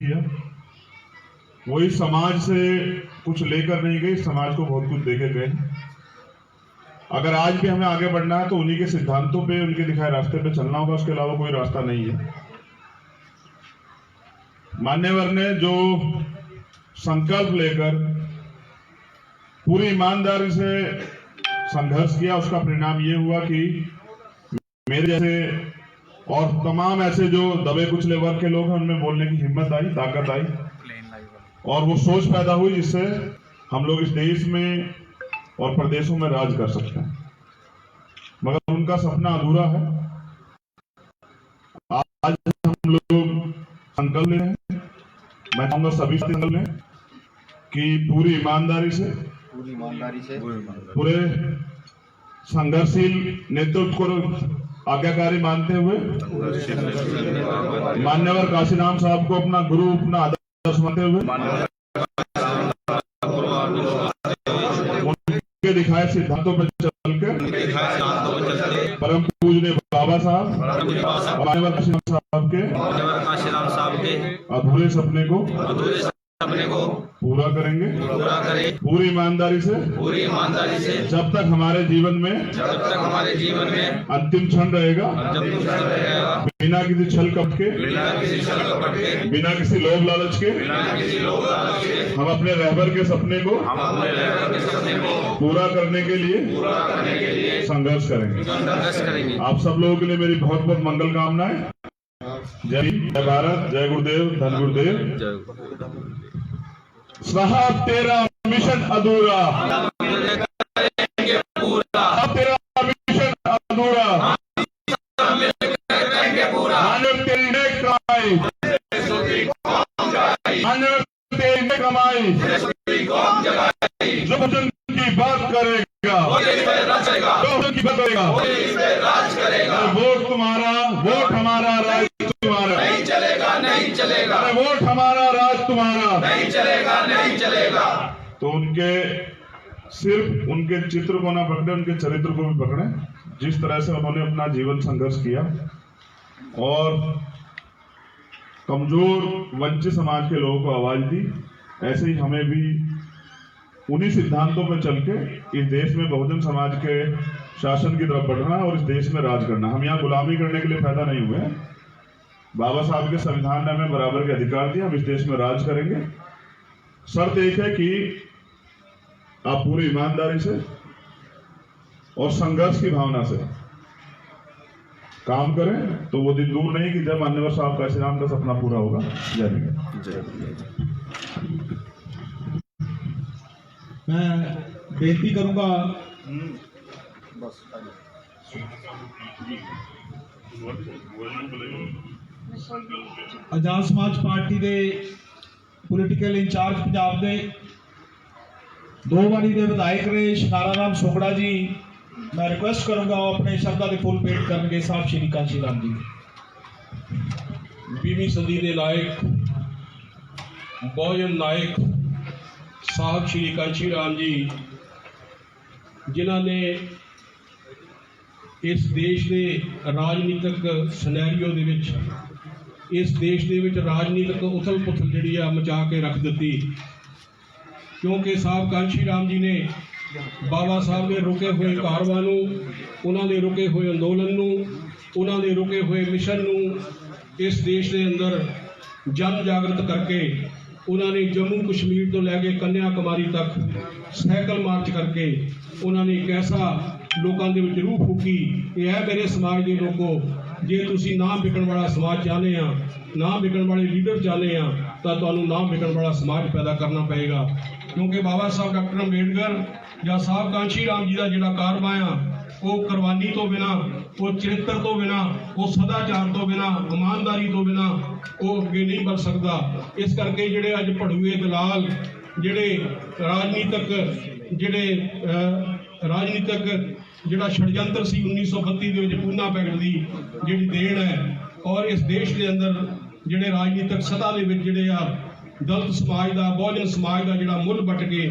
किया, वही समाज से कुछ लेकर नहीं गए, समाज को बहुत कुछ देके गए। अगर आज भी हमें आगे बढ़ना है तो उन्हीं के सिद्धांतों पे, उनके दिखाए रास्ते पे चलना होगा, उसके अलावा कोई रास्ता नहीं है। मान्यवर ने जो संकल्प लेकर पूरी ईमानदारी से संघर्ष किया, उसका परिणाम ये हुआ कि मेरे जैसे और तमाम ऐसे जो दबे कुचले वर्ग के लोग हैं, उनमें बोलने की हिम्मत आई, ताकत आई और वो सोच पैदा हुई जिससे हम लोग इस देश में और प्रदेशों में राज कर सकते हैं। मगर उनका सपना अधूरा है। आज हम लोग संकल्प ले रहे हैं, मैं चाहूंगा सभी संकल्प लें कि पूरी ईमानदारी से पूरे संघर्षशील नेतृत्व को आज्ञाकारी मानते हुए मान्यवर काशीराम साहब को अपना गुरु, अपना आदर्श मानते हुए उनके दिखाए सिद्धांतों पर चलकर परम पूजनीय बाबा साहब मान्यवर काशीराम साहब के अधूरे सपने को पूरा करेंगे पूरी ईमानदारी से जब तक हमारे जीवन में अंतिम क्षण रहेगा, बिना किसी छल कपट के, बिना किसी लोभ लालच के हम अपने रहबर के सपने को पूरा करने के लिए संघर्ष करेंगे। आप सब लोगों के लिए मेरी बहुत बहुत मंगल कामनाएं। जय भारत, जय गुरुदेव, धन गुरुदेव। साहब तेरा मिशन अधूरा, तेरा मिशन अधूरा, मानव तेरी नेक कमाई, मानव तेरी नेक कमाई जो वचन की बात करेगा, जो वचन की बात करेगा, वोट तुम्हारा, वोट हमारा, राज तुम्हारा, नहीं चलेगा, वोट हमारा, राज तुम्हारा, नहीं चलेगा। तो उनके सिर्फ उनके चित्र को ना पकड़े, उनके चरित्र को भी पकड़े। जिस तरह से उन्होंने अपना जीवन संघर्ष किया और कमजोर वंचित समाज के लोगों को आवाज दी, ऐसे ही हमें भी उन्हीं सिद्धांतों पर चल के इस देश में बहुजन समाज के शासन की तरफ बढ़ना और इस देश में राज करना। हम यहाँ गुलामी करने के लिए पैदा नहीं हुए। बाबा साहब के संविधान ने हमें बराबर के अधिकार दिए, हम इस देश में राज करेंगे। शर्त एक है कि आप पूरी ईमानदारी से और संघर्ष की भावना से काम करें, तो वो दिन दूर नहीं कि जब मान्यवर साहब काशीराम का सपना पूरा होगा। जय हिंद। मैं बेनती करूंगा आजाद समाज पार्टी के पोलिटिकल इंचार्ज पंजाब के 2 बारी के विधायक रहे शनारा राम सोगड़ा जी, मैं रिक्वेस्ट करूंगा अपने शब्दों के फुल पेट करके साहब श्री काशीराम जी 20वीं सदी के लायक बहुजन नायक साहब श्री काशीराम जी, जिन्होंने इस देश के राजनीतिक सनैरियो दे विच, इस देश दे विच राजनीतिक उथल पुथल जिहड़ी आ मचा के रख दी। क्योंकि साहब काशीराम जी ने बाबा साहब के रुके हुए कारवां नूं, उन्होंने रुके हुए अंदोलन नूं, उन्होंने रुके हुए मिशन नूं इस देश के अंदर जन जागृत करके उन्होंने जम्मू कश्मीर तो लैके कन्याकुमारी तक साइकिल मार्च करके उन्होंने एक ऐसा लोगों के विच रूह फूकी कि है मेरे समाज के लोगों, जे तुसी नाम बिकण वाला समाज चाहते हैं, नाम बिकण वाले लीडर चाहते हैं, तो तुहानूं नाम बिकण वाला समाज पैदा करना पड़ेगा। क्योंकि बाबा साहब डॉक्टर अंबेडकर या साहब काशीराम जी का जिहड़ा कारवां आ, वो कुर्बानी तो बिना, वो चरित्र तो बिना, वो सदाचार तो बिना, ईमानदारी तो बिना वो अगे नहीं बढ़ सकता। इस करके जिहड़े अज भड़ूए दलाल, जिहड़े राजनीतिक जिहड़ा षडयंत्र सी 1932 ਦੇ ਵਿੱਚ पूना पैगट ਦੀ ਜਿਹੜੀ देन है, और इस देश के अंदर जिहड़े राजनीतिक सत्ता ਦੇ ਵਿੱਚ ਜਿਹੜੇ ਆ दलित समाज का, बहुजन समाज का जिहड़ा मुੱਲ ਵੱਟ के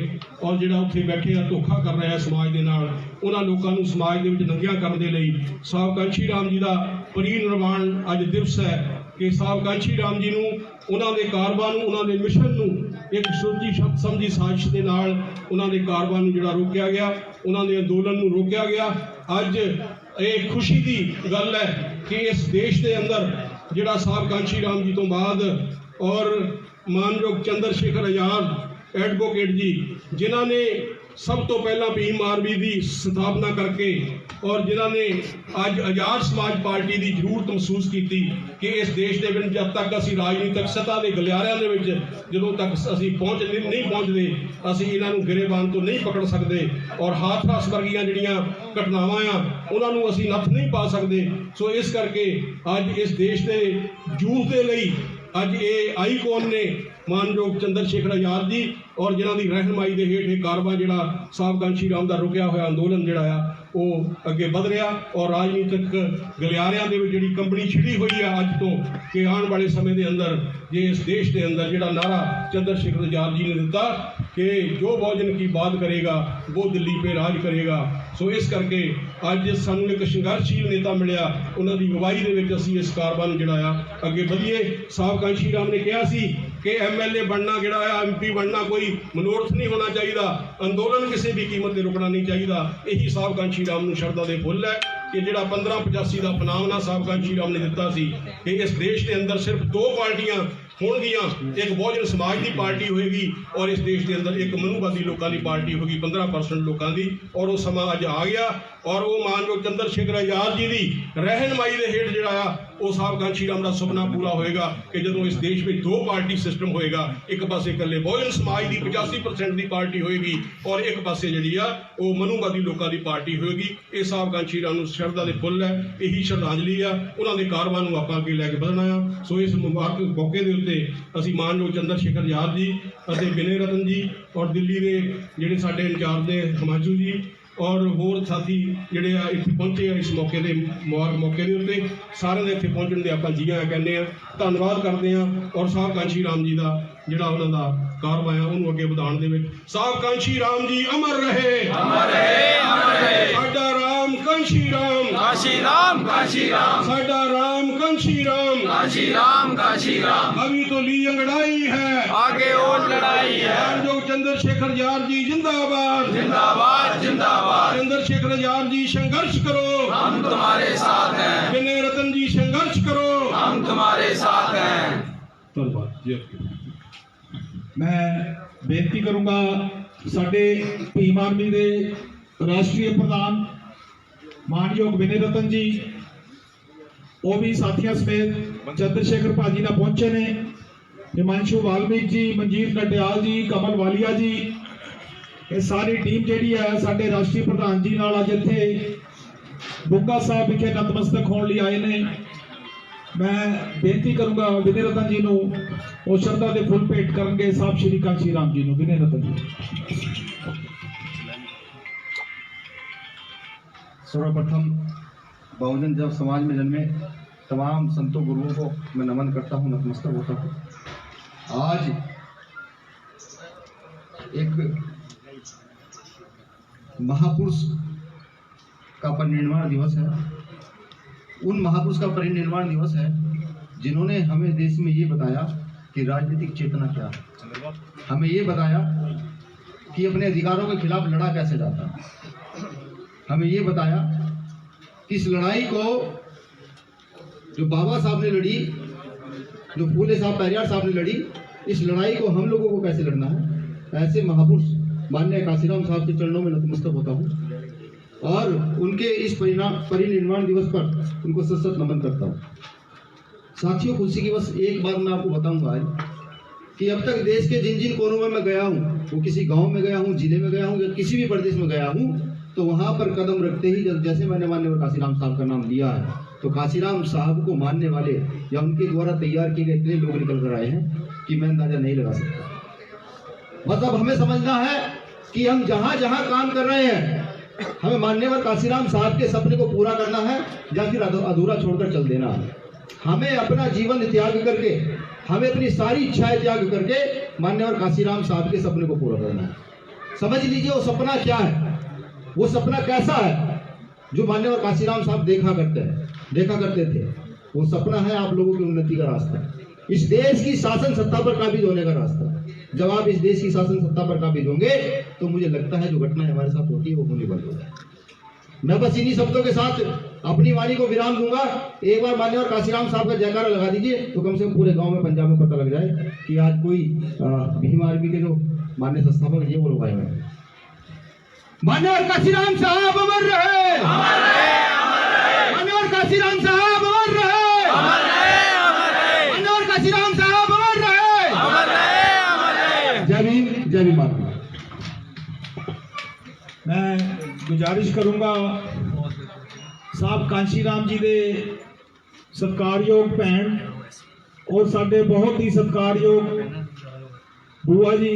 और जिहड़ा उत्थे बैठे आ धोखा कर रहा है समाज के नाल, उन्हां लोकां नूं समाज ਦੇ ਵਿੱਚ ਨੰਗਿਆ ਕਰਨ ਦੇ ਲਈ साहब काशीराम जी का परिनिर्वाण अज दिवस है। ਕਿ ਸਾਹਿਬ ਕਾਂਸ਼ੀ ਰਾਮ ਜੀ ਨੂੰ, ਉਹਨਾਂ ਦੇ ਕਾਰਵਾਂ ਨੂੰ, ਉਹਨਾਂ ਦੇ ਮਿਸ਼ਨ ਨੂੰ ਇੱਕ ਸੋਚੀ ਸਮਝੀ ਸਾਜ਼ਿਸ਼ ਦੇ ਨਾਲ ਉਹਨਾਂ ਦੇ ਕਾਰਵਾਂ ਨੂੰ ਜਿਹੜਾ ਰੋਕਿਆ ਗਿਆ, ਉਹਨਾਂ ਦੇ ਅੰਦੋਲਨ ਨੂੰ ਰੋਕਿਆ ਗਿਆ। ਅੱਜ ਇਹ ਖੁਸ਼ੀ ਦੀ ਗੱਲ ਹੈ ਕਿ ਇਸ ਦੇਸ਼ ਦੇ ਅੰਦਰ ਜਿਹੜਾ ਸਾਹਿਬ ਕਾਂਸ਼ੀ ਰਾਮ ਜੀ ਤੋਂ ਬਾਅਦ ਔਰ ਮਾਨਯੋਗ ਚੰਦਰ ਸ਼ੇਖਰ ਆਜ਼ਾਦ ਐਡਵੋਕੇਟ ਜੀ, ਜਿਨ੍ਹਾਂ ਨੇ ਸਭ ਤੋਂ ਪਹਿਲਾਂ ਭੀਮ ਆਰਮੀ ਦੀ ਸਥਾਪਨਾ ਕਰਕੇ ਔਰ ਜਿਨ੍ਹਾਂ ਨੇ ਅੱਜ ਆਜ਼ਾਦ ਸਮਾਜ ਪਾਰਟੀ ਦੀ ਜ਼ਰੂਰਤ ਮਹਿਸੂਸ ਕੀਤੀ ਕਿ ਇਸ ਦੇਸ਼ ਦੇ ਵਿੱਚ ਜਦ ਤੱਕ ਅਸੀਂ ਰਾਜਨੀਤਿਕ ਸੱਤਾ ਦੇ ਗਲਿਆਰਿਆਂ ਦੇ ਵਿੱਚ ਜਦੋਂ ਤੱਕ ਅਸੀਂ ਨਹੀਂ ਪਹੁੰਚਦੇ, ਅਸੀਂ ਇਹਨਾਂ ਨੂੰ ਗਿਰੇਬਾਨ ਤੋਂ ਨਹੀਂ ਪਕੜ ਸਕਦੇ ਔਰ ਹਾਥਰਸ ਵਰਗੀਆਂ ਜਿਹੜੀਆਂ ਘਟਨਾਵਾਂ ਆ ਉਹਨਾਂ ਨੂੰ ਅਸੀਂ ਨੱਥ ਨਹੀਂ ਪਾ ਸਕਦੇ। ਸੋ ਇਸ ਕਰਕੇ ਅੱਜ ਇਸ ਦੇਸ਼ ਦੇ ਯੂਥ ਦੇ ਲਈ ਅੱਜ ਇਹ ਆਈਕੋਨ ਨੇ ਮਾਨਯੋਗ ਚੰਦਰ ਸ਼ੇਖਰ ਆਜ਼ਾਦ ਜੀ ਔਰ ਜਿਨ੍ਹਾਂ ਦੀ ਰਹਿਨਮਾਈ ਦੇ ਹੇਠ ਇਹ ਕਾਰਵਾ ਜਿਹੜਾ ਸਾਹਿਬ ਕਾਂਸ਼ੀ ਰਾਮ ਦਾ ਰੁਕਿਆ ਹੋਇਆ ਅੰਦੋਲਨ ਜਿਹੜਾ ਆ ਉਹ ਅੱਗੇ ਵਧ ਰਿਹਾ ਔਰ ਰਾਜਨੀਤਿਕ ਗਲਿਆਰਿਆਂ ਦੇ ਵਿੱਚ ਜਿਹੜੀ ਕੰਬਣੀ ਛਿੜੀ ਹੋਈ ਆ ਅੱਜ ਤੋਂ ਕਿ ਆਉਣ ਵਾਲੇ ਸਮੇਂ ਦੇ ਅੰਦਰ ਜੇ ਇਸ ਦੇਸ਼ ਦੇ ਅੰਦਰ ਜਿਹੜਾ ਨਾਰਾ ਚੰਦਰ ਸ਼ੇਖਰ ਆਜ਼ਾਦ ਜੀ ਨੇ ਦਿੱਤਾ ਕਿ ਜੋ ਬਹੁਜਨ ਕੀ ਬਾਤ ਕਰੇਗਾ ਉਹ ਦਿੱਲੀ ਪੇ ਰਾਜ ਕਰੇਗਾ। ਸੋ ਇਸ ਕਰਕੇ ਅੱਜ ਸਾਨੂੰ ਇੱਕ ਸੰਘਰਸ਼ੀਲ ਨੇਤਾ ਮਿਲਿਆ, ਉਹਨਾਂ ਦੀ ਅਗਵਾਈ ਦੇ ਵਿੱਚ ਅਸੀਂ ਇਸ ਕਾਰਵਾਂ ਨੂੰ ਜਿਹੜਾ ਆ ਅੱਗੇ ਵਧੀਏ। ਸਾਹਿਬ ਕਾਂਸ਼ੀ ਰਾਮ ਨੇ ਕਿਹਾ ਸੀ ਕਿ MLA ਬਣਨਾ ਜਿਹੜਾ ਆ, MP ਬਣਨਾ ਕੋਈ ਮਨੋਰਥ ਨਹੀਂ ਹੋਣਾ ਚਾਹੀਦਾ, ਅੰਦੋਲਨ ਕਿਸੇ ਵੀ ਕੀਮਤ ਤੇ ਰੁਕਣਾ ਨਹੀਂ ਚਾਹੀਦਾ। ਇਹੀ ਸਾਹਿਬ ਕਾਂਸ਼ੀ ਰਾਮ ਨੂੰ ਸ਼ਰਧਾ ਦੇ ਫੁੱਲ ਹੈ ਕਿ ਜਿਹੜਾ 1585 ਦਾ ਫਨਾਮਨਾ ਸਾਹਿਬ ਕਾਂਸ਼ੀ ਰਾਮ ਨੇ ਦਿੱਤਾ ਸੀ ਕਿ ਇਸ ਦੇਸ਼ ਦੇ ਅੰਦਰ ਸਿਰਫ 2 ਪਾਰਟੀਆਂ ਹੋਣਗੀਆਂ, ਇੱਕ ਬਹੁਜਨ ਸਮਾਜ ਦੀ ਪਾਰਟੀ ਹੋਏਗੀ ਔਰ ਇਸ ਦੇਸ਼ ਦੇ ਅੰਦਰ ਇੱਕ ਮਨੂਵਾਦੀ ਲੋਕਾਂ ਦੀ ਪਾਰਟੀ ਹੋਗੀ 15% ਲੋਕਾਂ ਦੀ। ਔਰ ਉਹ ਸਮਾਂ ਅੱਜ ਆ ਗਿਆ ਔਰ ਉਹ ਮਾਨਯੋਗ ਚੰਦਰ ਸ਼ੇਖਰ ਆਜ਼ਾਦ ਜੀ ਦੀ ਰਹਿਨਮਾਈ ਦੇ ਹੇਠ ਜਿਹੜਾ ਆ ਉਹ ਸਾਹਿਬ ਕਾਂਸ਼ੀ ਰਾਮ ਦਾ ਸੁਪਨਾ ਪੂਰਾ ਹੋਏਗਾ ਕਿ ਜਦੋਂ ਇਸ ਦੇਸ਼ ਵਿੱਚ 2 ਪਾਰਟੀ ਸਿਸਟਮ ਹੋਏਗਾ, ਇੱਕ ਪਾਸੇ ਇਕੱਲੇ ਬਹੁਜਨ ਸਮਾਜ ਦੀ 85% ਦੀ ਪਾਰਟੀ ਹੋਏਗੀ ਔਰ ਇੱਕ ਪਾਸੇ ਜਿਹੜੀ ਆ ਉਹ ਮਨੂਵਾਦੀ ਲੋਕਾਂ ਦੀ ਪਾਰਟੀ ਹੋਏਗੀ। ਇਹ ਸਾਹਿਬ ਕਾਂਸ਼ੀ ਰਾਮ ਨੂੰ ਸ਼ਰਧਾ ਦੇ ਫੁੱਲ ਹੈ, ਇਹੀ ਸ਼ਰਧਾਂਜਲੀ ਆ, ਉਹਨਾਂ ਦੇ ਕਾਰਵਾਂ ਨੂੰ ਆਪਾਂ ਅੱਗੇ ਲੈ ਕੇ ਵਧਣਾ ਆ। ਸੋ ਇਸ ਮੁਬਾਰਕ ਮੌਕੇ ਦੇ ਉੱਤੇ ਅਸੀਂ ਮਾਨਯੋਗ ਚੰਦਰ ਸ਼ੇਖਰ ਆਜ਼ਾਦ ਜੀ ਅਤੇ ਵਿਨੇ ਰਤਨ ਜੀ ਔਰ ਦਿੱਲੀ ਦੇ ਜਿਹੜੇ ਸਾਡੇ ਇੰਚਾਰਜ ਨੇ ਹਿਮਾਂਸ਼ੂ ਜੀ ਔਰ ਹੋਰ ਸਾਥੀ ਜਿਹੜੇ ਆ ਇੱਥੇ ਪਹੁੰਚੇ ਆ ਇਸ ਮੌਕੇ ਦੇ ਮੁਬਾਰਕ ਮੌਕੇ ਦੇ ਉੱਤੇ, ਸਾਰਿਆਂ ਦੇ ਇੱਥੇ ਪਹੁੰਚਣ ਦੇ ਆਪਾਂ ਜੀ ਆਇਆਂ ਕਹਿੰਦੇ ਆ, ਧੰਨਵਾਦ ਕਰਦੇ ਆ ਔਰ ਸਾਹਿਬ ਕਾਂਸ਼ੀ ਰਾਮ ਜੀ ਦਾ ਜਿਹੜਾ ਉਹਨਾਂ ਦਾ ਕਾਰਵਾ ਆ ਉਹਨੂੰ ਅੱਗੇ ਵਧਾਉਣ ਦੇ ਵਿੱਚ ਸਾਹਿਬ ਕਾਂਸ਼ੀ ਰਾਮ ਜੀ ਅਮਰ ਰਹੇ, ਅਮਰ ਰਹੇ, ਅਮਰ ਰਹੇ। ਸਾਡਾ ਰਾਮ ਕਾਂਸ਼ੀ ਰਾਮ, काशी राम, काशी राम, साडा राम कांशी राम, काशी राम, काशी राम। अभी तो ली अंगड़ाई है, आगे और लड़ाई है। जो चंद्रशेखर आजाद जी जिंदाबाद, जिंदाबाद, जिंदाबाद। चंद्रशेखर आजाद जी संघर्ष करो, हम तुम्हारे साथ हैं। विनय रतन जी संघर्ष करो, हम तुम्हारे साथ हैं। धन्यवाद जी। मैं बेनती करूंगा साडे भीम आर्मी दे राष्ट्रीय प्रधान मानयोग विनय रतन जी वो भी साथियों समेत चंद्रशेखर भाजी ना पहुंचे ने, हिमांशु वाल्मीकि जी, मनजीत नटियाल जी, कमल वालिया जी, ये सारी टीम जी है साडे राष्ट्रीय प्रधान जी नाल अज इत्थे बुग्गा साहब विखे नतमस्तक होने लिए आए ने। मैं बेनती करूंगा विनय रतन जी नूं वो श्रद्धा दे फुल भेंट करनगे साहब श्री कांशी राम जी नूं। विनय रतन जी। सर्वप्रथम बहुजन जब समाज में जन्मे तमाम संतों गुरुओं को मैं नमन करता हूँ, नतमस्तक होता हूँ। आज एक महापुरुष का परिनिर्वाण दिवस है। उन महापुरुष का परिनिर्वाण दिवस है जिन्होंने हमें देश में ये बताया कि राजनीतिक चेतना क्या है, हमें ये बताया कि अपने अधिकारों के खिलाफ लड़ा कैसे जाता है, हमें ये बताया कि इस लड़ाई को जो बाबा साहब ने लड़ी, जो फूले साहब पेरियार साहब ने लड़ी, इस लड़ाई को हम लोगों को कैसे लड़ना है। ऐसे महापुरुष माननीय काशीराम साहब के चरणों में नतमस्तक होता हूँ और उनके इस परिनिर्वाण दिवस पर उनको सशक्त नमन करता हूँ। साथियों, खुशी की बस एक बात मैं आपको बताऊंगा आज कि अब तक देश के जिन जिन कोनों में मैं गया हूँ, वो किसी गांव में गया हूँ, जिले में गया हूँ या किसी भी प्रदेश में गया हूँ, तो वहाँ पर कदम रखते ही जैसे मैंने माननीय काशीराम साहब का नाम लिया है तो काशीराम साहब को मानने वाले या उनके द्वारा तैयार किए गए इतने लोग निकल कर आए हैं कि मैं अंदाजा नहीं लगा सकता। मतलब हमें समझना है कि हम जहाँ जहाँ काम कर रहे हैं हमें माननीय काशीराम साहब के सपने को पूरा करना है या फिर अधूरा छोड़कर चल देना है। हमें अपना जीवन त्याग करके, हमें अपनी सारी इच्छाएं त्याग करके माननीय काशीराम साहब के सपने को पूरा करना है। समझ लीजिए वो सपना क्या है, वो सपना कैसा है जो माननीय काशीराम साहब देखा करते थे। वो सपना है आप लोगों की उन्नति का रास्ता, इस देश की शासन सत्ता पर काबिज होने का रास्ता। जब आप इस देश की शासन सत्ता पर काबिज होंगे तो मुझे लगता है जो घटनाएं हमारे साथ होती है वो होनी बंद हो जाए। मैं बस इन्हीं शब्दों के साथ अपनी वाणी को विराम दूंगा। एक बार मान्यवर काशीराम साहब का जयकारा लगा दीजिए तो कम से कम पूरे गांव में पंजाब में पता लग जाए कि आज कोई भीम आर्मी के जो मान्य संस्थापक ये वो लोग आए हुए हैं। मान्यवर काशीराम साहब अमर रहे, मान्यवर काशीराम साहब अमर रहे, मान्यवर काशीराम साहब अमर रहे। जय भीम, जय भीम माता। मैं गुजारिश करूंगा साहब कांशीराम जी दे सत्कारयोग भैन और साडे बहुत ही सत्कारयोग बुआ जी,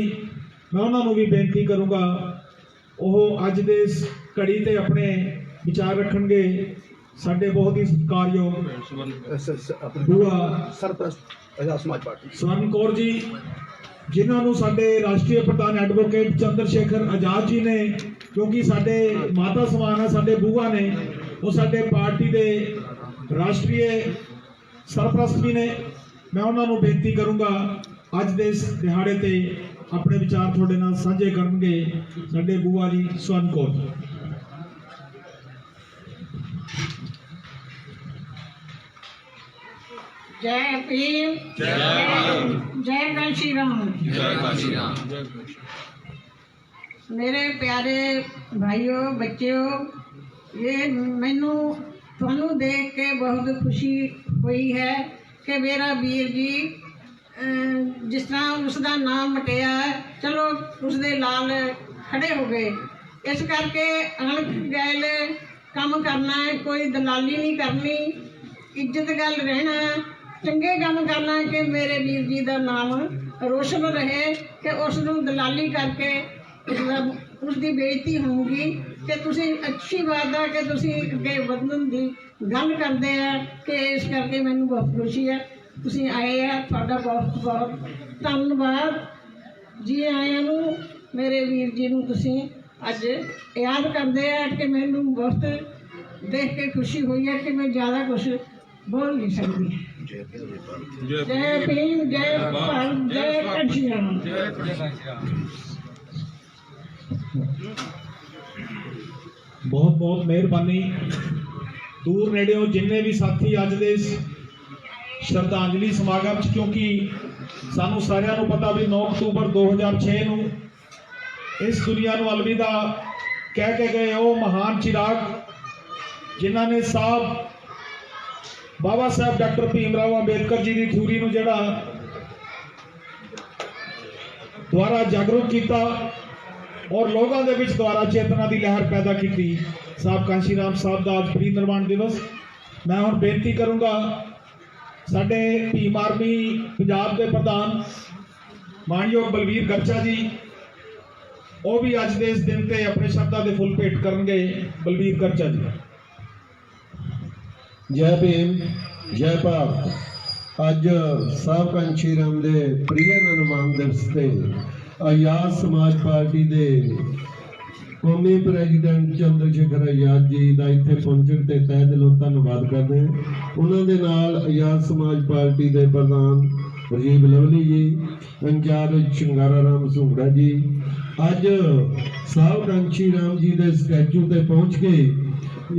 मैं उन्होंने भी बेनती करूंगा ਉਹ ਅੱਜ ਦੇ ਇਸ ਘੜੀ ਤੇ ਆਪਣੇ ਵਿਚਾਰ ਰੱਖਣਗੇ। ਸਾਡੇ ਬਹੁਤ ਹੀ ਸਤਿਕਾਰਯੋਗ ਬੁਆ सरप्रस्त आजाद समाज पार्टी ਸਵਰਨ ਕੌਰ ਜੀ, ਜਿਨ੍ਹਾਂ ਨੂੰ ਸਾਡੇ ਰਾਸ਼ਟਰੀ ਪ੍ਰਧਾਨ ਐਡਵੋਕੇਟ ਚੰਦਰ ਸ਼ੇਖਰ ਆਜ਼ਾਦ ਜੀ ਨੇ, ਕਿਉਂਕਿ ਸਾਡੇ ਮਾਤਾ ਸਮਾਨ ਹੈ, ਸਾਡੇ ਬੂਆ ਨੇ, ਉਹ ਸਾਡੇ ਪਾਰਟੀ ਦੇ ਰਾਸ਼ਟਰੀ ਸਰਪ੍ਰਸਤ ਵੀ ਨੇ। ਮੈਂ ਉਹਨਾਂ ਨੂੰ ਬੇਨਤੀ ਕਰੂੰਗਾ ਅੱਜ ਦੇ ਇਸ ਦਿਹਾੜੇ ਤੇ ਆਪਣੇ ਵਿਚਾਰ ਤੁਹਾਡੇ ਨਾਲ ਸਾਂਝੇ ਕਰਨਗੇ ਸਾਡੇ ਬੂਆ ਜੀ ਸਵਰਨ ਕੌਰ। जय भीम, जय काशी राम। जय काशी राम। मेरे प्यारे भाइयों बच्चों, ये मैनू थानू देख के बहुत खुशी हुई है कि मेरा वीर जी जिस तरह उसका नाम मटिया है, चलो उसके लाल खड़े हो गए। इस करके अणख गैल काम करना है, कोई दलाली नहीं करनी, इज्जत गल रहना, चंगे काम करना कि मेरे वीर जी का नाम रोशन रहे, कि उसनू दलाली करके उसकी बेइज्जती होगी। कि तुसी अच्छी बात है कि तुसी अगे वधन की गल करते हैं, कि इस करके मैनू बहुत खुशी है तुसी आए हैं। तुहाडा बहुत बहुत धन्यवाद जी आया नू। मेरे वीर जी नू तुसी अज याद करते हैं कि मैनू बहुत देख के खुशी हुई है कि मैं ज़्यादा कुछ बोल नहीं सकती। जय भीम, जय भारत, जय काशी राम। बहुत बहुत मेहरबानी। दूर नेड़े जिन्ने भी साथी अज दे श्रद्धांजलि समागम च, क्योंकि सानू सारिਆਂ ਨੂੰ पता भी 9 अक्तूबर 2006 ਨੂੰ इस दुनिया ਨੂੰ अलविदा कह के गए वो महान चिराग जिन्हों ने साहब बाबा साहब डॉक्टर भीमराव अंबेडकर जी की थ्योरी ਨੂੰ ਜਿਹੜਾ ਦੁਆਰਾ जागरूक किया और लोगों के विच द्वारा चेतना की लहर पैदा की। साहब कांशीराम साहब का अज परिनिर्वाण दिवस। मैं हुण बेनती करूँगा साडे भीम आर्मी पंजाब के प्रधान मानयोग बलवीर गर्चा जी, वो भी अज के इस दिन ते अपने शब्दां दे फुल भेंट करनगे। बलवीर गर्चा जी। जय भीम, जय भारत। अज साहब कांशीराम दे प्रिय निर्माण दिवस ते आजाद समाज पार्टी दे कौमी प्रेजिडेंट चंद्र शेखर आजाद जी का इत्थे पहुंचण ते तह दिलों धन्नवाद करते हैं। उन्होंने नाल आजाद समाज पार्टी के प्रधान राजीव लवली जी, इंचार्ज शंगारा राम सूंगड़ा जी, अज साहब कांशीराम जी के स्टैचू ते पहुंच के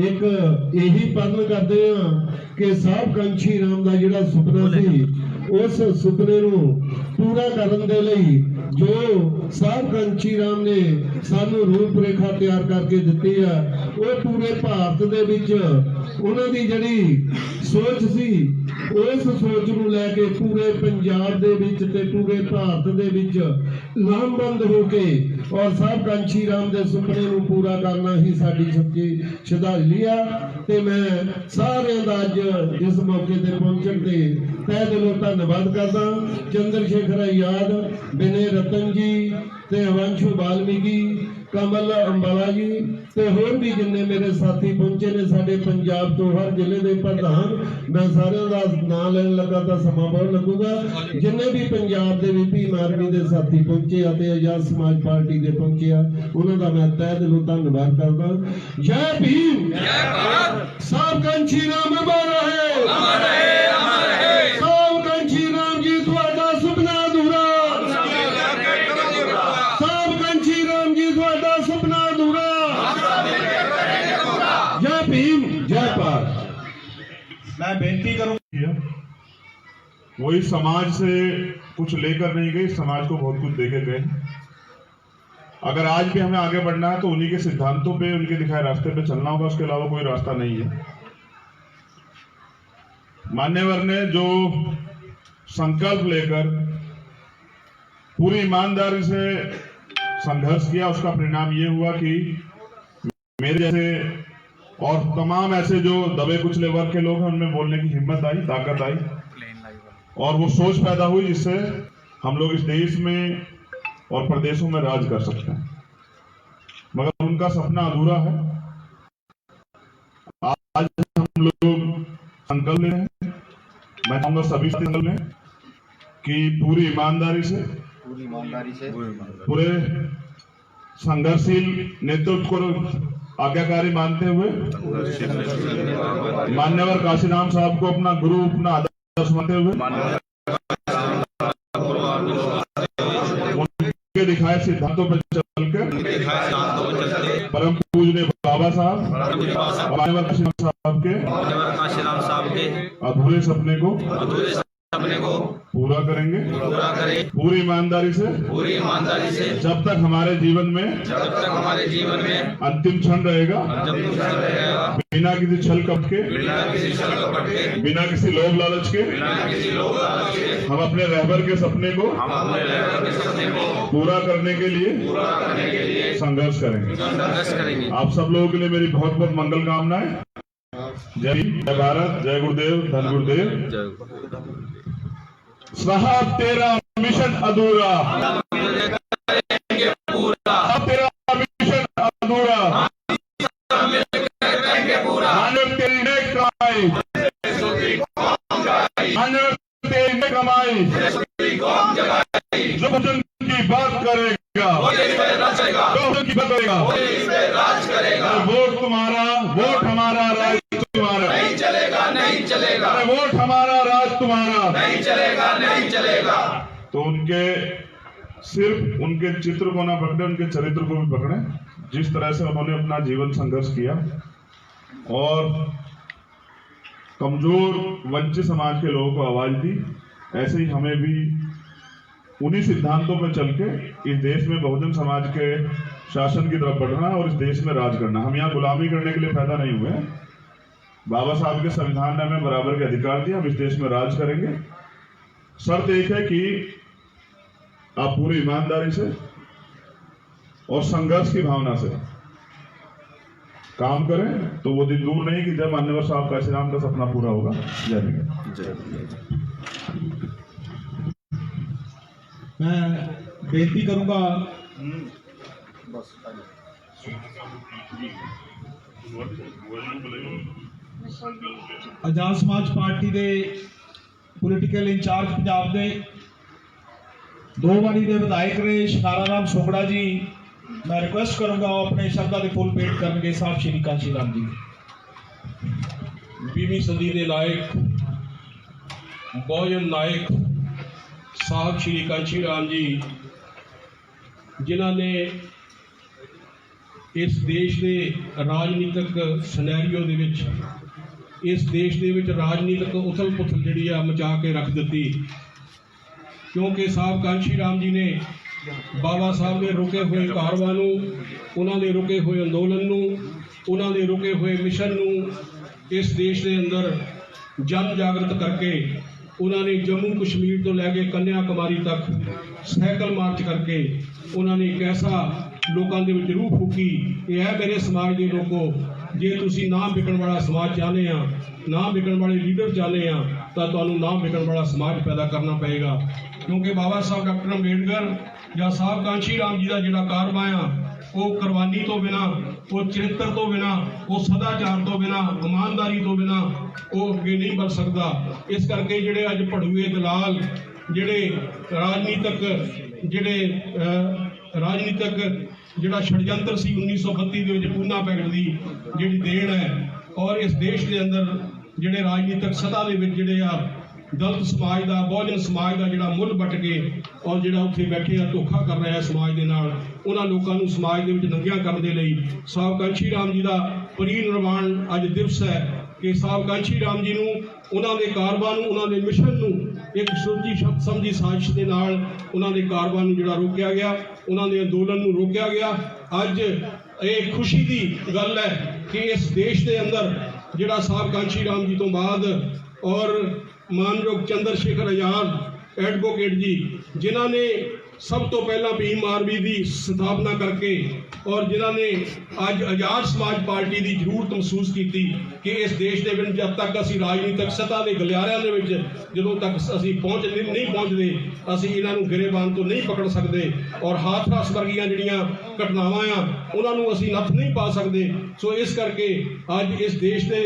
एक यही प्रण करते हैं कि साहब कांशीराम का जिहड़ा सुपना सी उस सुपने नूं पूरा करन दे लई जो साहब कांशीराम ने सानू रूपरेखा तैयार करके दी है, वो पूरे भारत दे विच उन्हां दी जिहड़ी सोच सी उस सोच नूं लैके पूरे पंजाब दे विच ते पूरे भारत दे विच लामबंद होके और साहब कांशीराम दे सुपने नूं पूरा करना ही साडी सच्ची श्रद्धांजलि आ। ते मैं सारिआं दा अज इस मौके ते पहुंचण ते तह दिलों धन्नवाद करदा। चंद्र शेखर आजाद, विनय रतन जी ते अवंशु वाल्मीकि कमल अंबाला जी ते होर भी जिन्ने मेरे साथी पहुंचे ने साडे पंजाब तो हर जिले के प्रधान, मैं सारे दा नाम लेन लगा तो समा बहुत लगूगा। जिन्ने भी पंजाब दे भीम आर्मी दे साथी पहुंचे ते आजाद समाज पार्टी दे पहुंचे उन्हां दा मैं तहे दिलों धन्नवाद करदा। जय भीम, जय भारत, साहब कांची राम अमर रहे, अमर रहे, अमर रहे। साहब कांची राम जी तुहाडा सुपना अधूरा, साहब कांची राम जी तुहाडा सुपना अधूरा। जय भीम, जय भारत। मैं बेनती करूं किया वो इस समाज से कुछ लेकर नहीं गए, समाज को बहुत कुछ देके गए। अगर आज भी हमें आगे बढ़ना है तो उन्हीं के सिद्धांतों पे, उनके दिखाए रास्ते पे चलना होगा, उसके अलावा कोई रास्ता नहीं है। मान्यवर ने जो संकल्प लेकर पूरी ईमानदारी से संघर्ष किया, उसका परिणाम ये हुआ कि मेरे जैसे और तमाम ऐसे जो दबे कुचले वर्ग के लोग हैं उनमें बोलने की हिम्मत आई, ताकत आई और वो सोच पैदा हुई जिससे हम लोग इस देश में और प्रदेशों में राज कर सकते हैं। मगर उनका सपना अधूरा है। आज हम लोग संकल्प ले रहे हैं, मैं चाहूंगा सभी संकल्प लें कि पूरी ईमानदारी से पूरे संघर्षशील नेतृत्व को आज्ञाकारी मानते हुए मान्यवर काशीराम साहब को अपना गुरु, अपना आदर्श मानते हुए उनके दिखाए सिद्धांतों पर चलकर परम पूजनीय बाबा साहब मान्यवर काशीराम साहब के अधूरे सपने को पूरा करेंगे, पूरी ईमानदारी से जब तक हमारे जीवन में अंतिम क्षण रहेगा, बिना किसी छल कपट के, बिना किसी लोभ लालच के हम अपने रहबर के सपने को पूरा करने के लिए संघर्ष करेंगे। आप सब लोगों के लिए मेरी बहुत बहुत मंगल कामनाएं। जय हिंद, जय भारत, जय गुरुदेव, धन गुरुदेव। साहब तेरा मिशन अधूरा, तेरा मिशन अधूरा, मानव तेरी नेक कमाई, मानव तेरी नेक कमाई, जो वचन की बात करेगा, जो वचन की बात करेगा, वोट तुम्हारा, वोट हमारा, राज तुम्हारा, नहीं चलेगा, नहीं चलेगा, वोट हमारा, राज तुम्हारा, नहीं चलेगा, नहीं चलेगा। तो उनके सिर्फ उनके चित्र को ना पकड़े, उनके चरित्र को भी पकड़े। जिस तरह से उन्होंने अपना जीवन संघर्ष किया और कमजोर वंचित समाज के लोगों को आवाज दी, ऐसे ही हमें भी उन्हीं सिद्धांतों पर चल के इस देश में बहुजन समाज के शासन की तरफ बढ़ना और इस देश में राज करना। हम यहाँ गुलामी करने के लिए पैदा नहीं हुए। बाबा साहब के संविधान ने हमें बराबर के अधिकार दिए, हम इस देश में राज करेंगे। शर्त एक है कि आप पूरी ईमानदारी से और संघर्ष की भावना से काम करें, तो वो दिन दूर नहीं कि जब मान्यवर साहब काशीराम का सपना पूरा होगा। जय हिंद। मैं बेनती करूंगा आजाद समाज पार्टी के पोलिटिकल इंचार्ज पंजाब के 2 वारी के विधायक रहे शिकारा राम सोगड़ा जी, मैं रिक्वेस्ट करूंगा अपने शब्दों के फुल पेट करके साहब श्री कांशी राम जी। 20वीं सदी के नायक, बहुजन नायक साहब श्री कांशी राम जी, जिन्हों ने इस देश के राजनीतिक सनैरियो दे विच, इस देश दे विच राजनीतिक उथल पुथल जिहड़ी आ मचा के रख दी। क्योंकि साहब कांशी राम जी ने बाबा साहब के रुके हुए कारवां नूं, उन्हां दे रुके हुए अंदोलन नूं, उन्हां दे रुके हुए मिशन नूं इस देश के अंदर जन जागृत करके उन्होंने जम्मू कश्मीर तो लैके कन्याकुमारी तक साइकिल मार्च करके उन्होंने एक ऐसा लोगों के विच रूह फूकी कि है मेरे समाज के लोगों, जे तुसी ना विकण वाला समाज चाहते हैं, ना विकण वाले लीडर चाहते हैं, तो तुहानूं ना विकण वाला समाज पैदा करना पएगा। क्योंकि बाबा साहब डॉक्टर अंबेडकर या साहब कांशी राम जी का जिहड़ा कारवां आ ਉਹ ਕੁਰਬਾਨੀ ਤੋਂ ਬਿਨਾ, ਉਹ ਚਰਿੱਤਰ ਤੋਂ ਬਿਨਾ, ਉਹ ਸਦਾਚਾਰ ਤੋਂ ਬਿਨਾ, ਇਮਾਨਦਾਰੀ ਤੋਂ ਬਿਨਾ ਉਹ ਅੱਗੇ ਨਹੀਂ ਵੱਧ ਸਕਦਾ। ਇਸ ਕਰਕੇ ਜਿਹੜੇ ਅੱਜ ਭੜੂਏ ਦਲਾਲ, ਜਿਹੜੇ ਰਾਜਨੀਤਿਕ ਜਿਹੜਾ ਛੜਯੰਤਰ ਸੀ 1932 ਦੇ ਵਿੱਚ ਪੂਨਾ ਪੈਕਟ ਦੀ ਜਿਹੜੀ ਦੇਣ ਹੈ, ਔਰ ਇਸ ਦੇਸ਼ ਦੇ ਅੰਦਰ ਜਿਹੜੇ ਰਾਜਨੀਤਿਕ ਸੱਤਾ ਦੇ ਵਿੱਚ ਜਿਹੜੇ ਆ ਦਲਿਤ ਸਮਾਜ ਦਾ, ਬਹੁਜਨ ਸਮਾਜ ਦਾ ਜਿਹੜਾ ਮੁੱਲ ਵੱਟ ਕੇ ਔਰ ਜਿਹੜਾ ਉੱਥੇ ਬੈਠੇ ਆ ਧੋਖਾ ਕਰ ਰਿਹਾ ਸਮਾਜ ਦੇ ਨਾਲ, ਉਹਨਾਂ ਲੋਕਾਂ ਨੂੰ ਸਮਾਜ ਦੇ ਵਿੱਚ ਨੰਗਿਆ ਕਰਨ ਦੇ ਲਈ ਸਾਹਿਬ ਕਾਂਸ਼ੀ ਰਾਮ ਜੀ ਦਾ ਪਰਿਨਿਰਵਾਣ ਅੱਜ ਦਿਵਸ ਹੈ ਕਿ ਸਾਹਿਬ ਕਾਂਸ਼ੀ ਰਾਮ ਜੀ ਨੂੰ, ਉਹਨਾਂ ਦੇ ਕਾਰਵਾਂ ਨੂੰ, ਉਹਨਾਂ ਦੇ ਮਿਸ਼ਨ ਨੂੰ ਇੱਕ ਸੋਚੀ ਸਮਝੀ ਸਾਜ਼ਿਸ਼ ਦੇ ਨਾਲ ਉਹਨਾਂ ਦੇ ਕਾਰਵਾਂ ਨੂੰ ਜਿਹੜਾ ਰੋਕਿਆ ਗਿਆ, ਉਹਨਾਂ ਦੇ ਅੰਦੋਲਨ ਨੂੰ ਰੋਕਿਆ ਗਿਆ। ਅੱਜ ਇਹ ਖੁਸ਼ੀ ਦੀ ਗੱਲ ਹੈ ਕਿ ਇਸ ਦੇਸ਼ ਦੇ ਅੰਦਰ ਜਿਹੜਾ ਸਾਹਿਬ ਕਾਂਸ਼ੀ ਰਾਮ ਜੀ ਤੋਂ ਬਾਅਦ ਔਰ ਮਾਨਯੋਗ ਚੰਦਰ ਸ਼ੇਖਰ ਆਜ਼ਾਦ ਐਡਵੋਕੇਟ ਜੀ, ਜਿਨ੍ਹਾਂ ਨੇ ਸਭ ਤੋਂ ਪਹਿਲਾਂ ਭੀਮ ਆਰਮੀ ਦੀ ਸਥਾਪਨਾ ਕਰਕੇ ਔਰ ਜਿਨ੍ਹਾਂ ਨੇ ਅੱਜ ਆਜ਼ਾਦ ਸਮਾਜ ਪਾਰਟੀ ਦੀ ਜ਼ਰੂਰਤ ਮਹਿਸੂਸ ਕੀਤੀ ਕਿ ਇਸ ਦੇਸ਼ ਦੇ ਵਿੱਚ ਜਦ ਤੱਕ ਅਸੀਂ ਰਾਜਨੀਤਿਕ ਸੱਤਾ ਦੇ ਗਲਿਆਰਿਆਂ ਦੇ ਵਿੱਚ ਜਦੋਂ ਤੱਕ ਅਸੀਂ ਨਹੀਂ ਪਹੁੰਚਦੇ, ਅਸੀਂ ਇਹਨਾਂ ਨੂੰ ਗਿਰੇਬਾਨ ਤੋਂ ਨਹੀਂ ਪਕੜ ਸਕਦੇ ਔਰ ਹਾਥਰਸ ਵਰਗੀਆਂ ਜਿਹੜੀਆਂ ਘਟਨਾਵਾਂ ਆ ਉਹਨਾਂ ਨੂੰ ਅਸੀਂ ਨੱਥ ਨਹੀਂ ਪਾ ਸਕਦੇ। ਸੋ ਇਸ ਕਰਕੇ ਅੱਜ ਇਸ ਦੇਸ਼ ਦੇ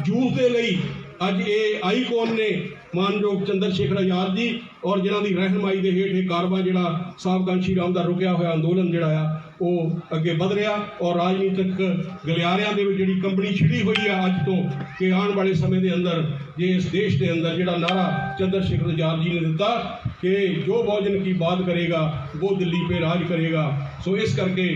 ਯੂਥ ਦੇ ਲਈ ਅੱਜ ਇਹ ਆਈਕੋਨ ਨੇ ਮਾਨਯੋਗ ਚੰਦਰ ਸ਼ੇਖਰ ਆਜ਼ਾਦ ਜੀ, ਔਰ ਜਿਨ੍ਹਾਂ ਦੀ ਰਹਿਨਮਾਈ ਦੇ ਹੇਠ ਇਹ ਕਾਰਵਾ ਜਿਹੜਾ ਸਾਹਿਬ ਕਾਂਸ਼ੀ ਰਾਮ ਦਾ ਰੁਕਿਆ ਹੋਇਆ ਅੰਦੋਲਨ ਜਿਹੜਾ ਆ ਉਹ ਅੱਗੇ ਵਧ ਰਿਹਾ ਔਰ ਰਾਜਨੀਤਿਕ ਗਲਿਆਰਿਆਂ ਦੇ ਵਿੱਚ ਜਿਹੜੀ ਕੰਬਣੀ ਛਿੜੀ ਹੋਈ ਆ ਅੱਜ ਤੋਂ ਕਿ ਆਉਣ ਵਾਲੇ ਸਮੇਂ ਦੇ ਅੰਦਰ ਜੇ ਇਸ ਦੇਸ਼ ਦੇ ਅੰਦਰ ਜਿਹੜਾ ਨਾਰਾ ਚੰਦਰ ਸ਼ੇਖਰ ਆਜ਼ਾਦ ਜੀ ਨੇ ਦਿੱਤਾ ਕਿ ਜੋ ਬਹੁਜਨ ਕੀ ਬਾਤ ਕਰੇਗਾ ਉਹ ਦਿੱਲੀ ਪੇ ਰਾਜ ਕਰੇਗਾ। ਸੋ ਇਸ ਕਰਕੇ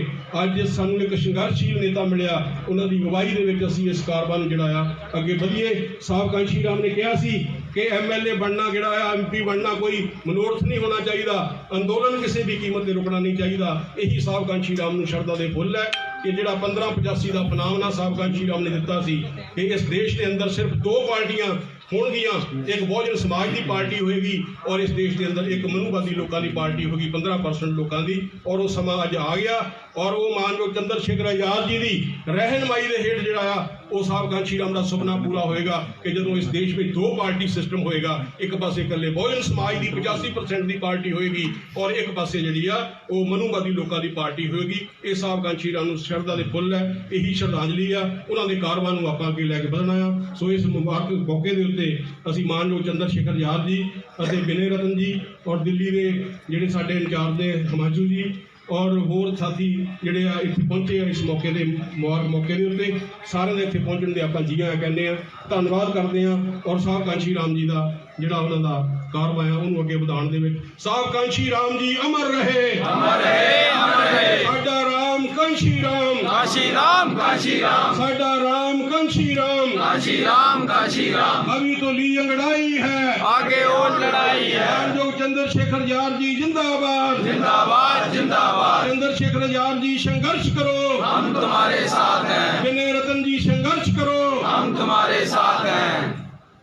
ਅੱਜ ਸਾਨੂੰ ਇੱਕ ਸੰਘਰਸ਼ੀਲ ਨੇਤਾ ਮਿਲਿਆ, ਉਹਨਾਂ ਦੀ ਅਗਵਾਈ ਦੇ ਵਿੱਚ ਅਸੀਂ ਇਸ ਕਾਰਵਾ ਨੂੰ ਜਿਹੜਾ ਆ ਅੱਗੇ ਵਧੀਏ। ਸਾਹਿਬ ਕਾਂਸ਼ੀ ਰਾਮ ਨੇ ਕਿਹਾ ਸੀ ਕਿ MLA ਬਣਨਾ ਜਿਹੜਾ ਆ, MP ਬਣਨਾ ਕੋਈ ਮਨੋਰਥ ਨਹੀਂ ਹੋਣਾ ਚਾਹੀਦਾ, ਅੰਦੋਲਨ ਕਿਸੇ ਵੀ ਕੀਮਤ ਤੇ ਰੁਕਣਾ ਨਹੀਂ ਚਾਹੀਦਾ। ਇਹੀ ਸਾਹਿਬ ਕਾਂਸ਼ੀ ਰਾਮ ਨੂੰ ਸ਼ਰਧਾ ਦੇ ਫੁੱਲ ਹੈ ਕਿ ਜਿਹੜਾ 1585 ਦਾ ਫਨਾਮਨਾ ਸਾਹਿਬ ਕਾਂਸ਼ੀ ਰਾਮ ਨੇ ਦਿੱਤਾ ਸੀ ਕਿ ਇਸ ਦੇਸ਼ ਦੇ ਅੰਦਰ ਸਿਰਫ 2 ਪਾਰਟੀਆਂ ਹੋਣਗੀਆਂ, ਇੱਕ ਬਹੁਜਨ ਸਮਾਜ ਦੀ ਪਾਰਟੀ ਹੋਏਗੀ ਔਰ ਇਸ ਦੇਸ਼ ਦੇ ਅੰਦਰ ਇੱਕ ਮਨੂਵਾਦੀ ਲੋਕਾਂ ਦੀ ਪਾਰਟੀ ਹੋਗੀ 15% ਲੋਕਾਂ ਦੀ। ਔਰ ਉਹ ਸਮਾਂ ਅੱਜ ਆ ਗਿਆ ਔਰ ਉਹ ਮਾਨਯੋਗ ਚੰਦਰ ਸ਼ੇਖਰ ਆਜ਼ਾਦ ਜੀ ਦੀ ਰਹਿਨਮਾਈ ਦੇ ਹੇਠ ਜਿਹੜਾ ਆ ਉਹ ਸਾਹਿਬ ਕਾਂਸ਼ੀ ਰਾਮ ਦਾ ਸੁਪਨਾ ਪੂਰਾ ਹੋਏਗਾ ਕਿ ਜਦੋਂ ਇਸ ਦੇਸ਼ ਵਿੱਚ 2 ਪਾਰਟੀ ਸਿਸਟਮ ਹੋਏਗਾ, ਇੱਕ ਪਾਸੇ ਇਕੱਲੇ ਬਹੁਜਨ ਸਮਾਜ ਦੀ 85% ਦੀ ਪਾਰਟੀ ਹੋਏਗੀ ਔਰ ਇੱਕ ਪਾਸੇ ਜਿਹੜੀ ਆ ਉਹ ਮਨੂਵਾਦੀ ਲੋਕਾਂ ਦੀ ਪਾਰਟੀ ਹੋਏਗੀ। ਇਹ ਸਾਹਿਬ ਕਾਂਸ਼ੀ ਰਾਮ ਨੂੰ ਸ਼ਰਧਾ ਦੇ ਫੁੱਲ ਹੈ, ਇਹੀ ਸ਼ਰਧਾਂਜਲੀ ਆ, ਉਹਨਾਂ ਦੇ ਕਾਰਵਾਂ ਨੂੰ ਆਪਾਂ ਅੱਗੇ ਲੈ ਕੇ ਵਧਣਾ ਆ। ਸੋ ਇਸ ਮੁਬਾਰਕ ਮੌਕੇ ਦੇ ਉੱਤੇ ਅਸੀਂ ਮਾਨਯੋਗ ਚੰਦਰ ਸ਼ੇਖਰ ਆਜ਼ਾਦ ਜੀ ਅਤੇ ਵਿਨੇ ਰਤਨ ਜੀ ਔਰ ਦਿੱਲੀ ਦੇ ਜਿਹੜੇ ਸਾਡੇ ਇੰਚਾਰਜ ਨੇ ਹਿਮਾਂਸ਼ੂ ਜੀ ਔਰ ਹੋਰ ਸਾਥੀ ਜਿਹੜੇ ਆ ਇੱਥੇ ਪਹੁੰਚੇ ਆ ਇਸ ਮੌਕੇ ਦੇ ਮੁਬਾਰਕ ਮੌਕੇ ਦੇ ਉੱਤੇ, ਸਾਰਿਆਂ ਦੇ ਇੱਥੇ ਪਹੁੰਚਣ ਦੇ ਆਪਾਂ ਜੀ ਆਇਆਂ ਕਹਿੰਦੇ ਆ, ਧੰਨਵਾਦ ਕਰਦੇ ਆ। ਔਰ ਸਾਹਿਬ ਕਾਂਸ਼ੀ ਰਾਮ ਜੀ ਦਾ ਜਿਹੜਾ ਉਹਨਾਂ ਦਾ ਕਾਰਵਾ ਆ ਉਹਨੂੰ ਅੱਗੇ ਵਧਾਉਣ ਦੇ ਵਿੱਚ ਸਾਹਿਬ ਕਾਂਸ਼ੀ ਰਾਮ ਜੀ ਅਮਰ ਰਹੇ, ਅਮਰ ਰਹੇ, ਅਮਰ ਰਹੇ। ਸਾਡਾ ਰਾਮ ਕਾਂਸ਼ੀ ਰਾਮ, काशी राम, काशी राम, साडा राम कांशी राम, काशी राम, काशी राम। अभी तो ली अंगड़ाई है, आगे और लड़ाई है। मानयोग चंद्रशेखर आजाद जी जिंदाबाद, जिंदाबाद, जिंदाबाद। चंद्रशेखर आजाद जी संघर्ष करो, हम तुम्हारे साथ हैं। विनय रतन जी संघर्ष करो, हम तुम्हारे साथ हैं।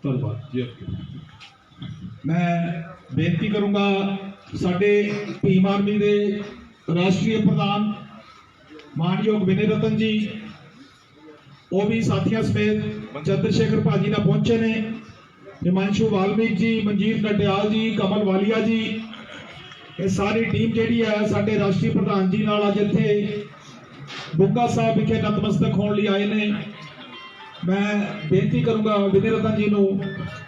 धन्यवाद जी। मैं बेनती करूंगा साडे भीम आर्मी दे राष्ट्रीय प्रधान मानयोग विनय रतन जी वो भी साथियों समेत चंद्रशेखर भाजी ना पहुंचे ने, हिमांशु वाल्मीकि जी, मनजीत नटियाल जी, कमल वालिया जी, ये सारी टीम जी है साडे राष्ट्रीय प्रधान जी नाल अज इत्थे बुग्गा साहब विखे नतमस्तक होने लिए आए ने। मैं बेनती करूंगा विनय रतन जी नूं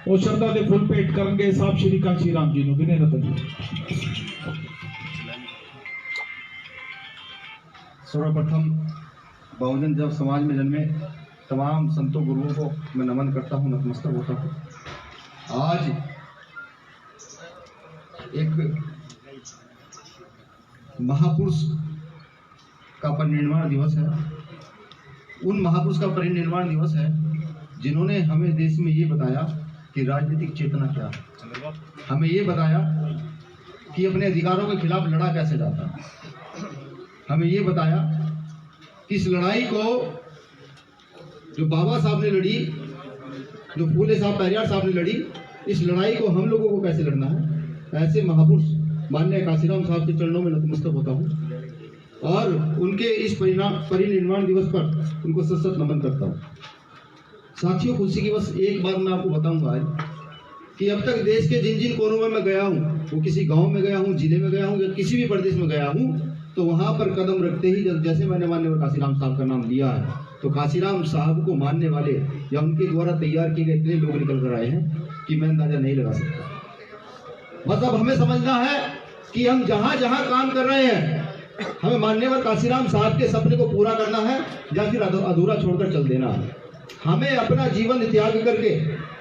वो श्रद्धा के फुल भेंट करनगे साहब श्री कांशी राम जी नूं। विनय रतन जी। सर्वप्रथम बहुजन जब समाज में जन्मे तमाम संतों गुरुओं को मैं नमन करता हूँ, नतमस्तक होता हूँ। आज एक महापुरुष का परिनिर्वाण दिवस है। उन महापुरुष का परिनिर्वाण दिवस है जिन्होंने हमें देश में ये बताया कि राजनीतिक चेतना क्या है, हमें ये बताया कि अपने अधिकारों के खिलाफ लड़ा कैसे जाता है, हमें ये बताया कि इस लड़ाई को जो बाबा साहब ने लड़ी, जो फूले साहब पेरियार साहब ने लड़ी, इस लड़ाई को हम लोगों को कैसे लड़ना है। ऐसे महापुरुष माननीय काशीराम साहब के चरणों में नतमस्तक होता हूँ और उनके इस परिनिर्वाण दिवस पर उनको सशक्त नमन करता हूँ। साथियों, खुशी की बस एक बात मैं आपको बताऊंगा आज कि अब तक देश के जिन जिन कोनों में मैं गया हूँ, वो किसी गांव में गया हूँ, जिले में गया हूँ या किसी भी प्रदेश में गया हूँ, तो वहां पर कदम रखते ही जैसे मैंने माननीय काशीराम साहब का नाम लिया है, तो काशीराम साहब को मानने वाले या उनके द्वारा तैयार किए गए इतने लोग निकल कर आए हैं कि मैं अंदाजा नहीं लगा सकता। मतलब हमें समझना है कि हम जहां जहां काम कर रहे हैं, हमें माननीय काशीराम साहब के सपने को पूरा करना है या फिर अधूरा छोड़कर चल देना है। हमें अपना जीवन त्याग करके,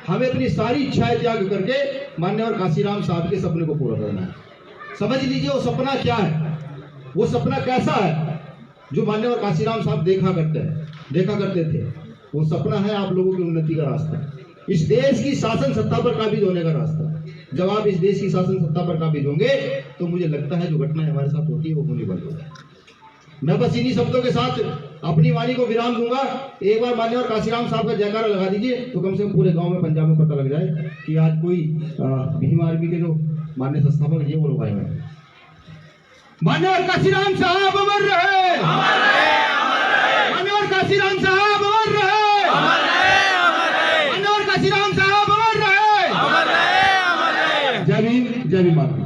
हमें अपनी सारी इच्छाएं त्याग करके माननीय काशीराम साहब के सपने को पूरा करना है। समझ लीजिए वो सपना क्या है, वो सपना कैसा है जो माननीय काशीराम साहब देखा करते थे। वो सपना है आप लोगों की उन्नति का रास्ता, इस देश की शासन सत्ता पर काबिज होने का रास्ता। जब आप इस देश की शासन सत्ता पर काबिज होंगे तो मुझे लगता है जो घटनाएं हमारे साथ होती है वो होनी बंद हो जाए। मैं बस इन्हीं शब्दों के साथ अपनी वाणी को विराम दूंगा। एक बार माननीय काशीराम साहब का जयकारा लगा दीजिए तो कम से कम पूरे गांव में, पंजाब में पता लग जाए कि आज कोई भीम आर्मी के जो माननीय संस्थापक ये वो लोग आए हुए हैं। माननीय काशीराम साहब अमर रहे, माननीय काशीराम साहब अमर रहे, माननीय काशीराम साहब अमर रहे। जय भीम, जय भीम माता।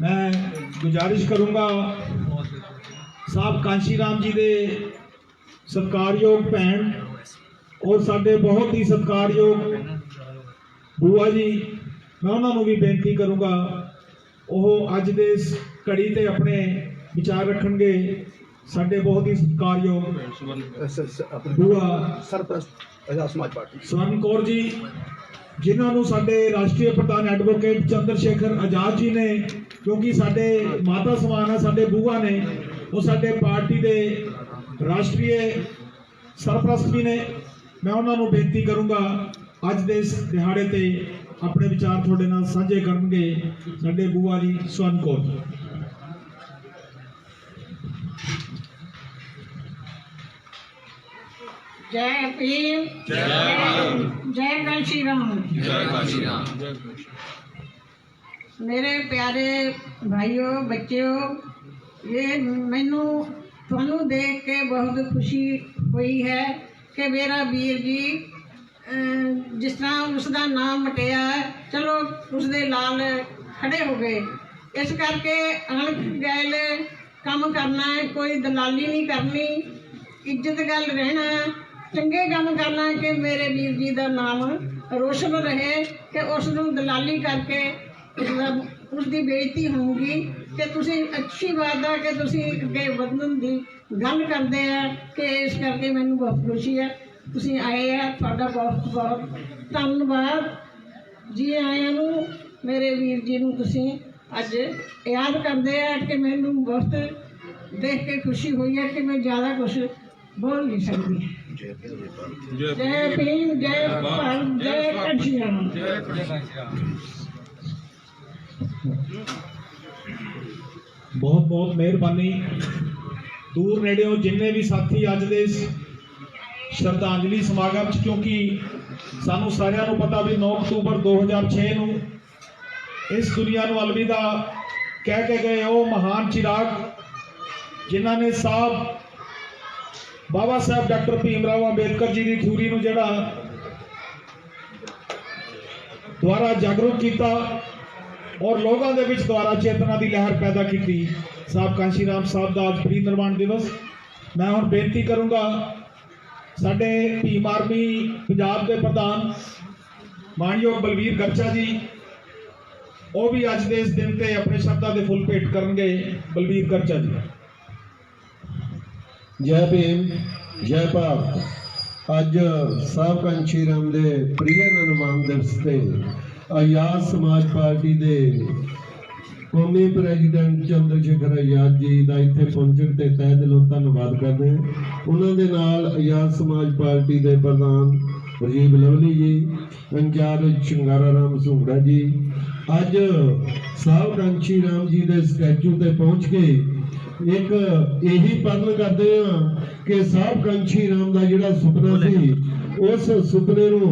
मैं गुजारिश करूंगा साहब कांशीराम जी दे सत्कारयोग भैन और साडे बहुत ही सत्कारयोग बुआ जी, मैं उन्होंने भी बेनती करूंगा ਉਹ ਅੱਜ ਦੇ ਇਸ ਘੜੀ ਤੇ ਆਪਣੇ ਵਿਚਾਰ ਰੱਖਣਗੇ। ਸਾਡੇ ਬਹੁਤ ਹੀ ਸਤਿਕਾਰਯੋਗ ਬੁਆ ਸਰਪ੍ਰਸਤ ਸਮਾਜ ਪਾਰਟੀ ਸਵਰਨ ਕੌਰ ਜੀ, ਜਿਨ੍ਹਾਂ ਨੂੰ ਸਾਡੇ ਰਾਸ਼ਟਰੀ ਪ੍ਰਧਾਨ ਐਡਵੋਕੇਟ ਚੰਦਰ ਸ਼ੇਖਰ ਆਜ਼ਾਦ ਜੀ ਨੇ, ਕਿਉਂਕਿ ਸਾਡੇ ਮਾਤਾ ਸਮਾਨ ਹੈ, ਸਾਡੇ ਬੂਆ ਨੇ, ਉਹ ਸਾਡੇ ਪਾਰਟੀ ਦੇ ਰਾਸ਼ਟਰੀ ਸਰਪ੍ਰਸਤ ਵੀ ਨੇ। ਮੈਂ ਉਹਨਾਂ ਨੂੰ ਬੇਨਤੀ ਕਰੂੰਗਾ ਅੱਜ ਦੇ ਇਸ ਦਿਹਾੜੇ ਤੇ ਆਪਣੇ ਵਿਚਾਰ ਤੁਹਾਡੇ ਨਾਲ ਸਾਂਝੇ ਕਰਨਗੇ ਸਾਡੇ ਬੂਆ ਜੀ ਸਵਰਨ ਕੌਰ ਜੀ। जय भीम, जय काशी राम। जय काशी राम। मेरे प्यारे भाइयों बच्चों, ये मैनू थानू देख के बहुत खुशी हुई है कि मेरा वीर जी जिस तरह उसका नाम मटिया, चलो उसके लाल खड़े हो गए। इस करके अणख गैल काम करना है, कोई दलाली नहीं करनी, इज्जत गल रहना, चंगे काम करना कि मेरे वीर जी का नाम रोशन रहे। कि उसनू दलाली करके उसकी बेइज्जती होगी कि तुसी अच्छी बात है कि तुसी अगे वधन की गल करते हैं कि इस करके मैनू बहुत खुशी है तुसी आए हैं। तुहाडा बहुत बहुत धन्यवाद जी। आया नू मेरे वीर जी नू तुसी अज याद करते हैं कि मैनू बहुत देख के खुशी हुई है कि मैं ज़्यादा कुछ बोल नहीं सकती। जय भीम, जय भारत, जय काशी राम। बहुत बहुत मेहरबानी। दूर नेड़े जिन्ने भी साथी अज दे श्रद्धांजलि समागम, क्योंकि सानू सारिਆਂ ਨੂੰ पता भी 9 अक्तूबर 2006 ਨੂੰ इस दुनिया ਨੂੰ अलविदा कह के गए वो महान चिराग जिन्हों ने साहब बाबा साहब डॉक्टर भीमराव अंबेडकर जी की थ्योरी ਨੂੰ ਜਿਹੜਾ ਦੁਆਰਾ जागरूक किया और लोगों के विच द्वारा चेतना की लहर पैदा की। साहब कांशीराम साहब का अज परिनिर्वाण दिवस। मैं हुण बेनती करूँगा साडे भीम आर्मी पंजाब के प्रधान मानयोग बलवीर गर्चा जी, वो भी अज के इस दिन ते अपने शब्दां दे फुल भेंट करनगे। बलवीर गर्चा जी। जय भीम, जय भारत। अज साहब कांशीराम दे प्रिय निर्माण दिवस ते आजाद समाज पार्टी दे कौमी प्रेजिडेंट चंद्र शेखर आजाद जी का इत्थे पहुंचण ते तहे दिलों धन्नवाद करते हैं। उन्होंने नाल आजाद समाज पार्टी के प्रधान राजीव लवली जी, इंचार्ज शंगारा राम सूंगड़ा जी, अज साहब कांशीराम जी के स्टैचू ते पहुंच के एक यही पतन करते हैं कि साहब कांशीराम का जिहड़ा सुपना सी उस सुपने नूं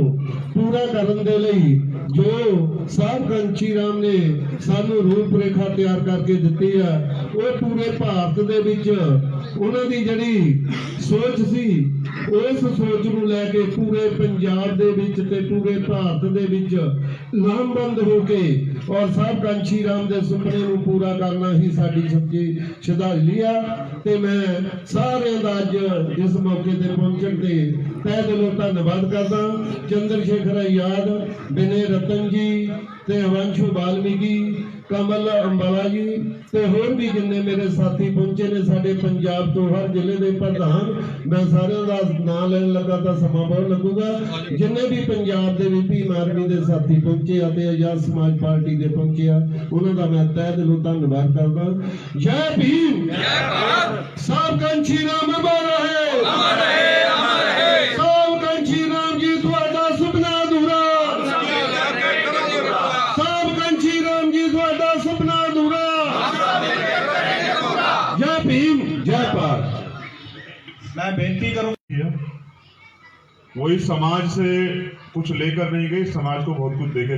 पूरा करन दे लई जो साहब कांशीराम ने सानू रूपरेखा तैयार करके दिती है, वो पूरे भारत दे विच उन्हां दी जिहड़ी ਸੋਚ ਸੀ, ਉਸ ਸੋਚ ਨੂੰ ਲੈ ਕੇ ਪੂਰੇ ਪੰਜਾਬ ਦੇ ਵਿੱਚ ਤੇ ਪੂਰੇ ਭਾਰਤ ਦੇ ਵਿੱਚ ਲਾਮਬੰਦ ਹੋ ਕੇ ਔਰ ਸਾਹਿਬ ਕਾਂਸ਼ੀ ਰਾਮ ਦੇ ਸੁਪਨੇ ਨੂੰ ਪੂਰਾ ਕਰਨਾ ਹੀ ਸਾਡੀ ਸੱਚੀ ਸ਼ਰਧਾਂਜਲੀ ਆ। ਤੇ ਮੈਂ ਸਾਰਿਆਂ ਦਾ ਅੱਜ ਇਸ ਮੌਕੇ ਤੇ ਪਹੁੰਚਣ ਤੇ ਤਹਿ ਦਿਲੋਂ ਧੰਨਵਾਦ ਕਰਦਾ। ਚੰਦਰ ਸ਼ੇਖਰ ਆਜ਼ਾਦ, ਵਿਨੇ ਰਤਨ ਜੀ ਤੇ ਅਵੰਸ਼ੂ ਬਾਲਮੀਕੀ, ਕਮਲ ਅੰਬਾਲਾ ਜੀ ਤੇ ਹੋਰ ਵੀ ਜਿੰਨੇ ਮੇਰੇ ਸਾਥੀ ਪਹੁੰਚੇ ਨੇ ਸਾਡੇ ਪੰਜਾਬ ਤੋਂ ਹਰ ਜ਼ਿਲ੍ਹੇ ਦੇ ਪ੍ਰਧਾਨ, ਮੈਂ ਸਾਰਿਆਂ ਦਾ ਨਾਂ ਲੈਣ ਲੱਗਾ ਤਾਂ ਸਮਾਂ ਬਹੁਤ ਲੱਗੂਗਾ। ਜਿੰਨੇ ਵੀ ਪੰਜਾਬ ਦੇ ਭੀਮ ਆਰਮੀ ਦੇ ਸਾਥੀ ਪਹੁੰਚੇ ਆ ਤੇ ਆਜ਼ਾਦ ਸਮਾਜ ਪਾਰਟੀ ਦੇ ਪਹੁੰਚੇ ਆ, ਉਹਨਾਂ ਦਾ ਮੈਂ ਤਹਿ ਦਿਲੋਂ ਧੰਨਵਾਦ ਕਰਦਾ। ਜੈ ਭੀਮ, जय भारत, ਸਾਹਿਬ ਕਾਂਸ਼ੀ ਰਾਮ ਅਮਰ ਰਹੇ, अमर रहे, अमर रहे। ਸਾਹਿਬ ਕਾਂਸ਼ੀ ਰਾਮ ਜੀ ਤੁਹਾਡਾ ਸੁਪਨਾ ਅਧੂਰਾ, ਸਾਹਿਬ ਕਾਂਸ਼ੀ ਰਾਮ ਜੀ ਤੁਹਾਡਾ ਸੁਪਨਾ ਅਧੂਰਾ। ਜੈ ਭੀਮ, ਜੈ ਭਾਰਤ। मैं बेनती करूं किया। वही समाज से कुछ लेकर नहीं गई, समाज को बहुत कुछ देके